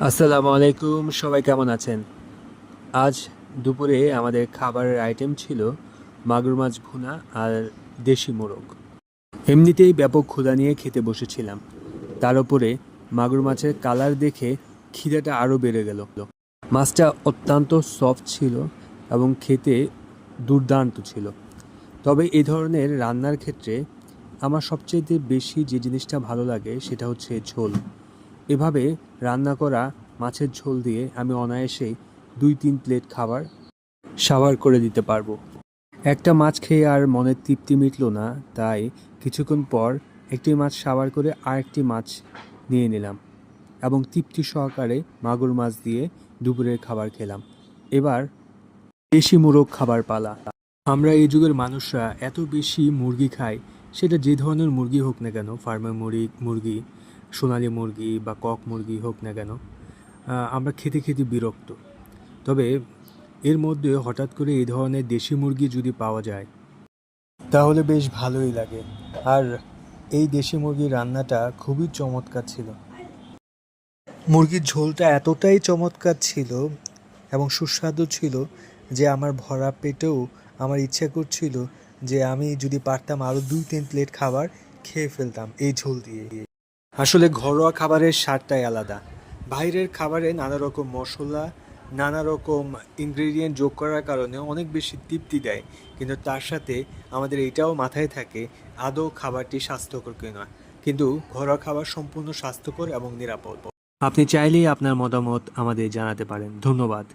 আসসালামু আলাইকুম, সবাই কেমন আছেন? আজ দুপুরে আমাদের খাবারের আইটেম ছিল মাগুর মাছ ভুনা আর দেশি মোরগ। এমনিতেই ব্যাপক ক্ষুধা নিয়ে খেতে বসেছিলাম, তার উপরে মাগুর মাছের কালার দেখে খিদেটা আরও বেড়ে গেল। মাছটা অত্যন্ত সফট ছিল এবং খেতে দুর্দান্ত ছিল। তবে এই ধরনের রান্নার ক্ষেত্রে আমার সবচেয়ে বেশি যে জিনিসটা ভালো লাগে সেটা হচ্ছে ঝোল। এভাবে রান্না করা মাছের ঝোল দিয়ে আমি অনায়াসেই ২-৩ প্লেট খাবার সাবার করে দিতে পারবো। একটা মাছ খেয়ে আর মনের তৃপ্তি মিটল না, তাই কিছুক্ষণ পর একটি মাছ সাবার করে আরেকটি মাছ নিয়ে নিলাম এবং তৃপ্তি সহকারে মাগুর মাছ দিয়ে দুপুরের খাবার খেলাম। এবার দেশি মোরগ খাবার পালা। আমরা এই যুগের মানুষরা এত বেশি মুরগি খাই, সেটা যে ধরনের মুরগি হোক না কেন, ফার্মের মুরগি, সোনালী মুরগি বা কক মুরগি হোক না কেন, আমরা খেতে খেতে বিরক্ত। তবে এর মধ্যে হঠাৎ করে এই ধরনের দেশি মুরগি যদি পাওয়া যায় তাহলে বেশ ভালোই লাগে। আর এই দেশি মুরগির রান্নাটা খুবই চমৎকার ছিল। মুরগির ঝোলটা এতটাই চমৎকার ছিল এবং সুস্বাদু ছিল যে আমার ভরা পেটেও আমার ইচ্ছা করছিল যে আমি যদি পারতাম আরও ২-৩ প্লেট খাবার খেয়ে ফেলতাম এই ঝোল দিয়ে। আসলে ঘরোয়া খাবারের স্বাদটাই আলাদা। বাইরের খাবারে নানা রকম মশলা, নানা রকম ইনগ্রেডিয়েন্ট যোগ করার কারণে অনেক বেশি তৃপ্তি দেয়, কিন্তু তার সাথে আমাদের এটাও মাথায় থাকে আদৌ খাবারটি স্বাস্থ্যকর কিনা। কিন্তু ঘরোয়া খাবার সম্পূর্ণ স্বাস্থ্যকর এবং নিরাপদ। আপনি চাইলেই আপনার মতামত আমাদের জানাতে পারেন। ধন্যবাদ।